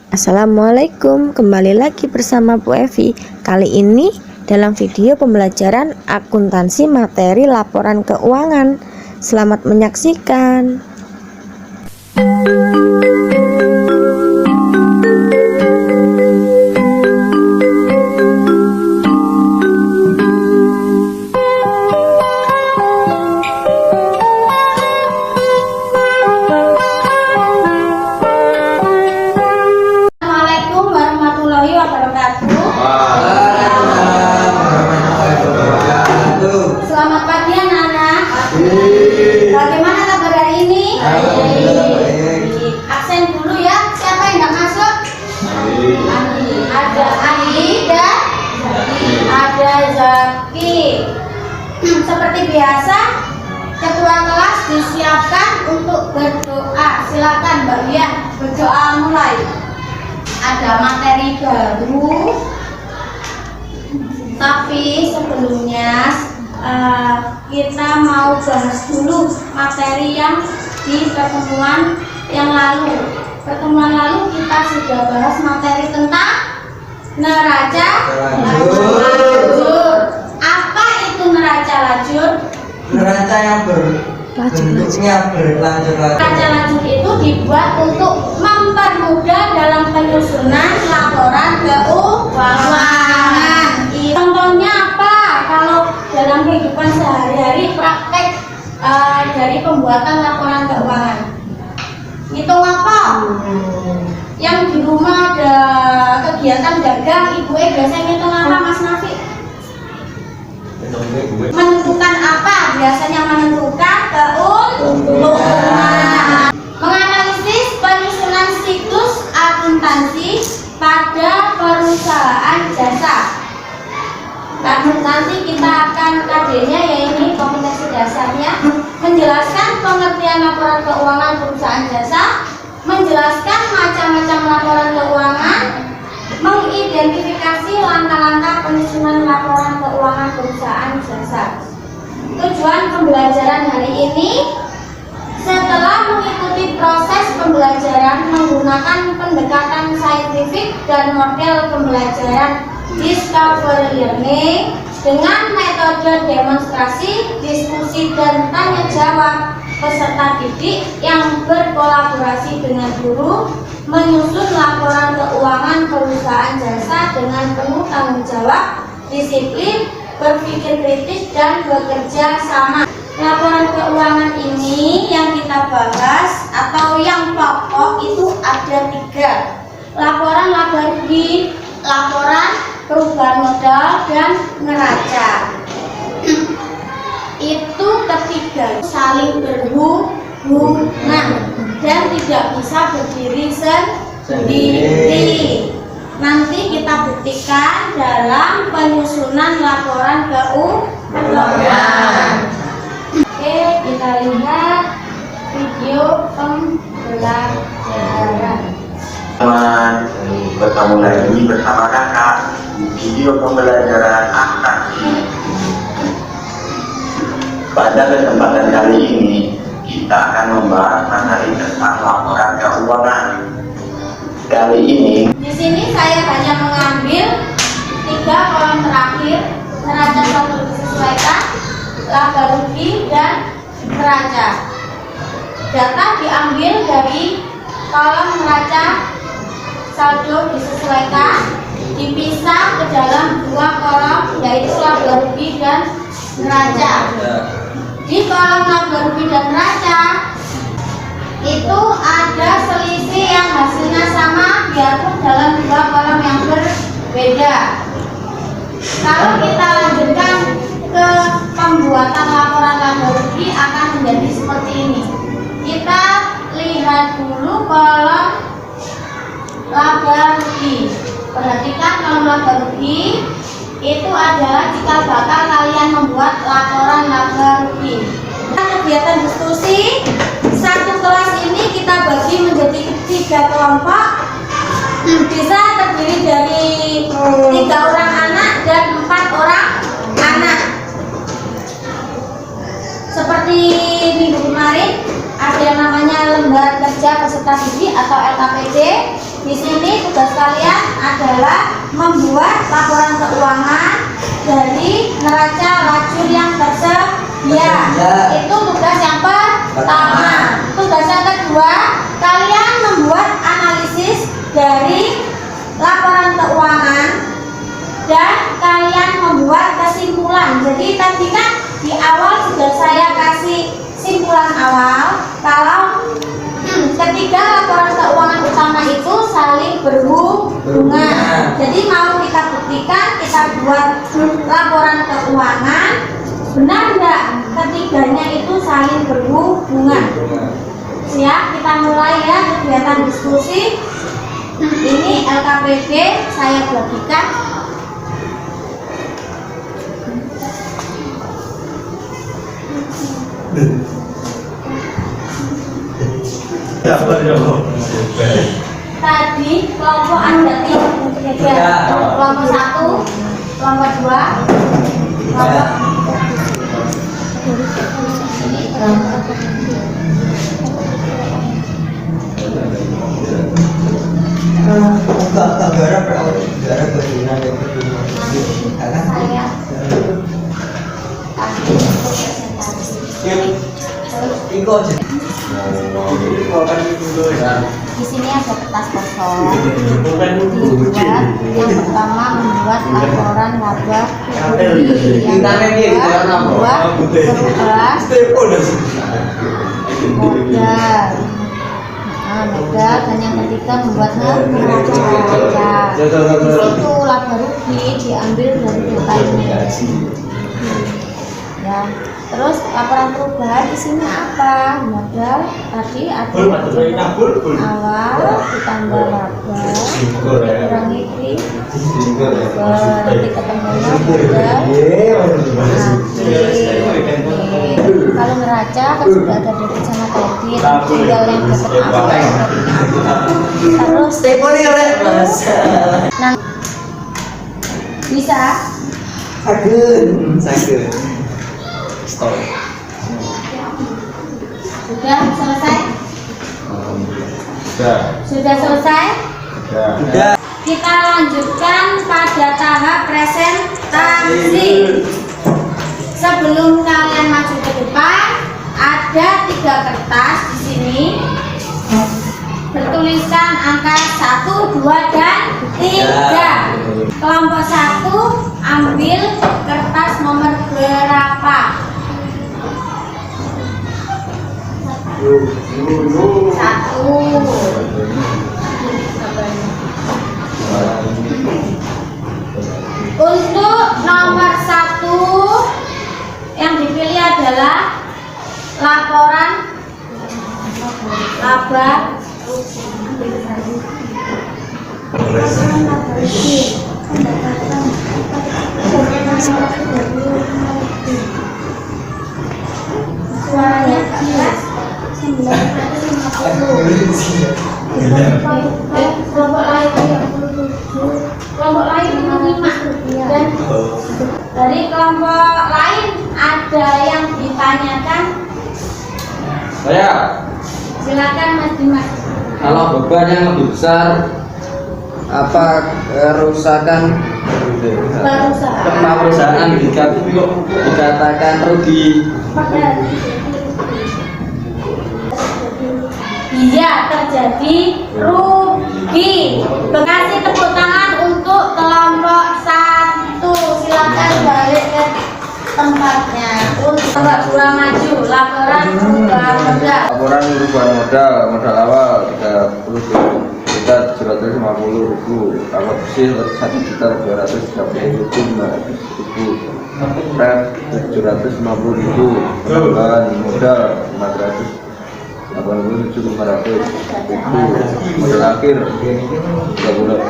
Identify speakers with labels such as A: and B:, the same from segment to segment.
A: Assalamualaikum, kembali lagi bersama Bu Evi. Kali ini dalam video pembelajaran akuntansi materi laporan keuangan. Selamat menyaksikan.
B: Selamat pagi anak-anak. Bagaimana kabar hari ini? Absen dulu ya. Siapa yang nggak masuk? Ada Andi dan ada Zaki. Seperti biasa, ketua kelas disiapkan untuk berdoa. Silakan Mbak Lian, berdoa mulai. Ada materi baru, tapi sebelumnya kita mau bahas dulu materi yang di pertemuan yang lalu. Pertemuan lalu kita sudah bahas materi tentang neraca lajur. Apa itu neraca lajur?
C: Neraca yang bentuknya berlanjut-lanjut.
B: Neraca lajur itu dibuat untuk mempermudah dalam penyusunan laporan keuangan. Contohnya apa? Kalau dalam kehidupan sehari-hari praktek dari pembuatan laporan keuangan, hitung apa? Yang di rumah ada kegiatan dagang, ibu biasanya ngitung apa, Mas Nafi? Menentukan apa? Biasanya menentukan keuntungan. Menganalisis penyusunan siklus akuntansi pada perusahaan jasa. Nanti kita akan KD-nya, yaitu kompetensi dasarnya, menjelaskan pengertian laporan keuangan perusahaan jasa, menjelaskan macam-macam laporan keuangan, mengidentifikasi langkah-langkah penyusunan laporan keuangan perusahaan jasa. Tujuan pembelajaran hari ini, setelah mengikuti proses pembelajaran menggunakan pendekatan saintifik dan model pembelajaran discovery learning dengan metode demonstrasi, diskusi, dan tanya jawab, peserta didik yang berkolaborasi dengan guru menyusun laporan keuangan perusahaan jasa dengan penuh tanggung jawab, disiplin, berpikir kritis, dan bekerja sama. Laporan keuangan ini yang kita bahas atau yang pokok itu ada 3. Laporan laba rugi, laporan perubahan modal, dan neraca. Itu ketiga saling berhubungan dan tidak bisa berdiri sendiri. Nanti kita buktikan dalam penyusunan laporan keuangan. Oke, kita lihat video pembelajaran.
D: Bertemu lagi bersama kakak di video pembelajaran akuntansi. Pada kesempatan kali ini kita akan membahas materi tentang laporan keuangan. Kali ini
B: di sini saya hanya mengambil 3 kolom terakhir: neraca saldo disesuaikan, laba rugi, dan neraca. Data diambil dari kolom neraca saldo disesuaikan, dipisah ke dalam 2 kolom, yaitu laba rugi dan neraca. Di kolom laba rugi dan neraca itu ada selisih yang hasilnya sama diatur dalam 2 kolom yang berbeda. Kalau kita lanjutkan ke pembuatan laporan laba rugi akan menjadi seperti ini. Kita lihat dulu kolom laba rugi. Perhatikan kolom laba rugi itu adalah jika bakal kalian membuat laporan laba rugi. Kegiatan diskusi satu kelas ini kita bagi menjadi 3 kelompok. Bisa terdiri dari 3 orang anak dan 4 orang anak. Seperti minggu kemarin ada yang namanya lembar kerja peserta didik atau LKPD. Di sini membuat laporan keuangan dari neraca lacur yang tersedia. Itu tugas yang pertama. Tugas yang kedua, kalian membuat analisis dari laporan keuangan dan kalian membuat kesimpulan. Jadi tadi kan di awal sudah saya kasih simpulan awal kalau ketiga laporan keuangan utama itu saling berhubungan. Jadi mau kita buktikan, kita buat laporan keuangan, benar nggak ketiganya itu saling berhubungan? Siap, kita mulai ya kegiatan diskusi. Ini LKPD saya bagikan. Tadi kelompok ada tiga, kelompok 1, kelompok 2,
C: Enggak garap garap begini ada
B: saya
C: Iko aja.
B: di sini ada kertas kosong. Dibuat yang pertama membuat laporan laba rugi, yang kedua membuat beras modal, modal, dan yang ketiga membuat neraca. Di situ laba rugi diambil dari data ini. Ya, terus laporan perubahan di sini apa? Modal tadi ada awal ditambah laba kurangi nanti ketemunya modal kalau neraca kan sudah ada debit sama kredit, tinggal yang dapat apa. Terus nah, bisa sudah selesai? Sudah selesai?
C: Sudah.
B: Kita lanjutkan pada tahap presentasi. Sebelum kalian maju ke depan, ada 3 kertas di sini bertuliskan angka 1, 2, dan 3. Kelompok 1 ambil kertas nomor berapa? 1. Untuk nomor 1 yang dipilih adalah laporan laba suaranya jelas. Kelompok lain 5 dan dari kelompok lain ada yang ditanyakan.
E: Saya,
B: Silakan Mas Dimas.
E: kalau beban yang lebih besar, apa kerusakan perusahaan dikatakan rugi?
B: Iya, terjadi rugi. Kasih tepuk tangan untuk kelompok 1. Silakan balik ke tempatnya. Untuk kelompok 2 maju. Laporan perubahan modal.
E: Laporan perubahan modal awal 30.750.000, awal bersih 1.230.500.000, ref 750.000, penambahan modal 487.500, modal akhir 33 juta.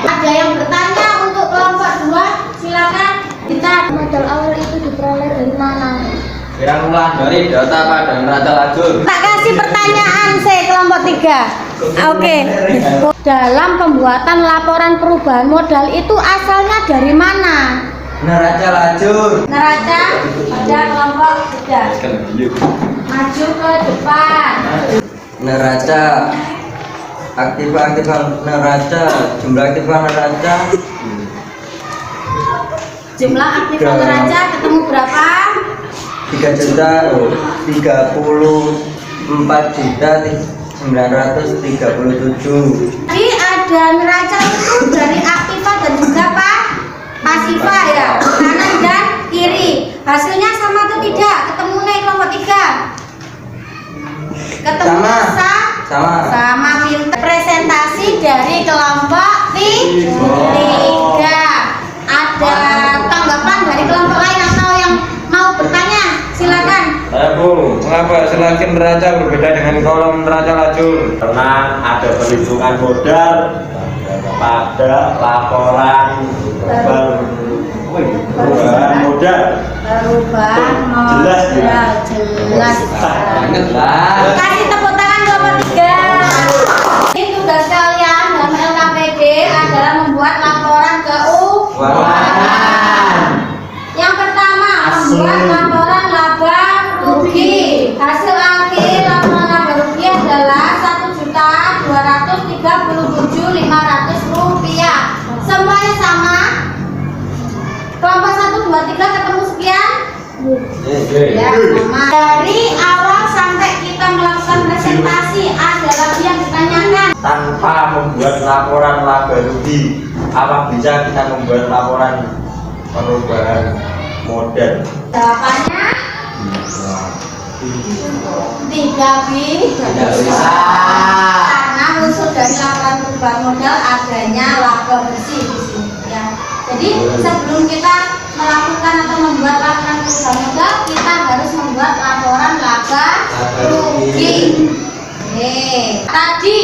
B: Ada yang bertanya untuk kelompok 2? Silakan. Kita modal awal itu diperoleh dari mana?
E: Dirangkulan dari data pada neraca lajur.
B: Tak kasih pertanyaan kelompok 3. Oke. Dalam pembuatan laporan perubahan modal itu asalnya dari mana?
C: Neraca lajur.
B: Neraca pada kelompok 3. Maju ke depan.
C: Neraca aktifan neraca, jumlah aktifan neraca
B: Jumlah aktifan neraca ketemu berapa?
C: 3.34.937.
B: Jadi ada neraca itu dari aktiva dan juga pasiva ya, kanan dan kiri. Hasilnya sama atau tidak? Ketemu nih kelompok 3. Ketemu sama pinter. Presentasi dari kelompok 3. Ada tanggapan dari kelompok lain atau yang mau bertanya? Silakan.
F: Bu, mengapa hasil neraca berbeda dengan kolom neraca lajur? Karena ada perhitungan modal pada laporan perubahan modal.
B: Perubahan modal jelas. Kasih tepuk tangan kelompok 3. Ini tugas kalian dalam LKPD adalah membuat laporan keuangan. Yang pertama, membuat laporan laba rugi. Hasil akhir laporan laba rugi adalah Rp1.237.500. Semuanya sama. Kelompok 1, 2, 3 ketemu sekian. Ya, sama. Dari awal sampai kita melakukan presentasi ada lagi yang ditanyakan.
F: Tanpa membuat laporan laba rugi, apa bisa kita membuat laporan perubahan modal?
B: Jawabannya tidak bisa. Karena unsur dari laporan perubahan modal adanya laba bersih di sini ya. Jadi sebelum kita melakukan atau membuat laporan perubahan modal, kita harus membuat laporan laba rugi. Tadi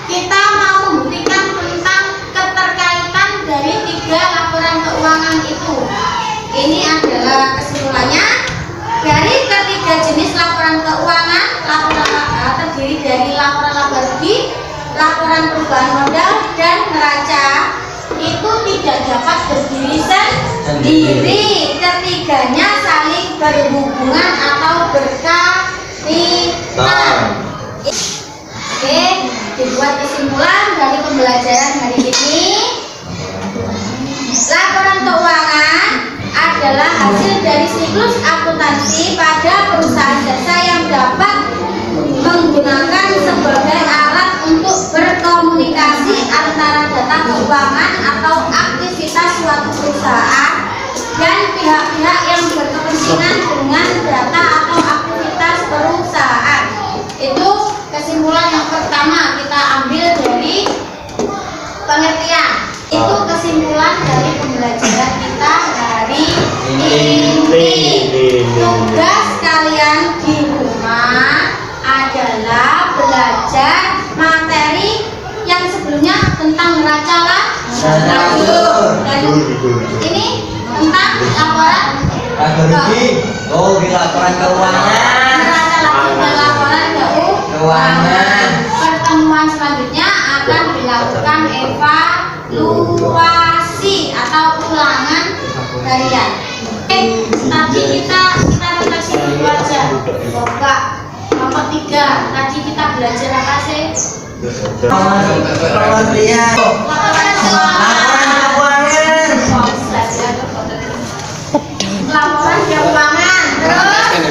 B: kita mau membuktikan tentang keterkaitan dari 3 laporan keuangan itu. Ini adalah kesimpulannya. Dari ketiga jenis laporan keuangan, laporan laba terdiri dari laporan laba rugi, laporan perubahan modal, dan neraca. Itu tidak dapat berdiri sendiri. Ketiganya saling berhubungan atau berkaitan. Oke, dibuat kesimpulan dari pembelajaran hari ini. Laporan keuangan adalah hasil dari siklus akuntansi pada perusahaan jasa yang dapat menggunakan sebagai alat untuk berkomunikasi antara data keuangan atau aktivitas suatu perusahaan dan pihak-pihak yang berkepentingan dengan data atau aktivitas perusahaan. Itu kesimpulan yang pertama kita ambil dari pengertian. Itu kesimpulan dari pembelajaran kita hari ini. Tugas kalian di rumah adalah belajar materi yang sebelumnya tentang neraca lajur. Dan ini tentang laporan
C: di laporan keuangan.
B: neraca lajur dan laporan keuangan. Pertemuan selanjutnya akan dilakukan evaluasi atau ulangan harian. Tadi kita refleksi dulu aja. Coba nomor 3. Tadi kita belajar apa sih? Laporan keuangan.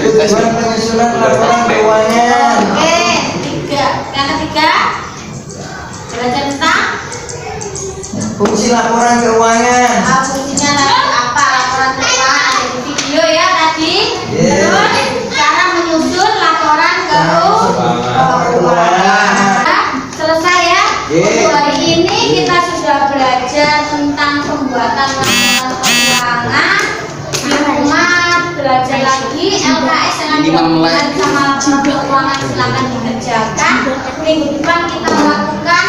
B: Terus
C: Penyusunan laporan keuangan.
B: oke, 3. Yang ketiga belajar tentang
C: Fungsi laporan keuangan.
B: fungsinya tadi apa laporan keuangan, ada di video ya tadi. Terus cara menyusun laporan keuangan. Selesai ya. Untuk hari ini kita sudah belajar tentang pembuatan laporan keuangan. Di rumah belajar lagi LKS yang dilakukan sama laporan keuangan silakan dikerjakan. Minggu depan kita melakukan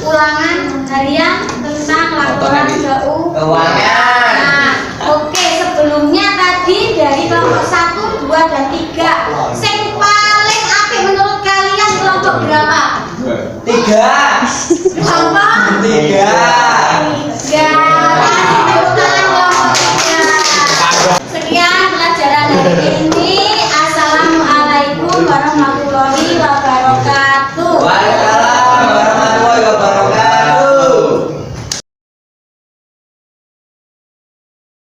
B: ulangan harian tentang laporan keuangan. Nah, oke, sebelumnya tadi dari kelompok 1, 2, dan 3 yang paling apik menurut kalian kelompok berapa?
C: 3.
B: Kelompok
C: 3.
B: 3. Kasih tepuk tangan kelompok 3. Sekian pelajaran hari ini.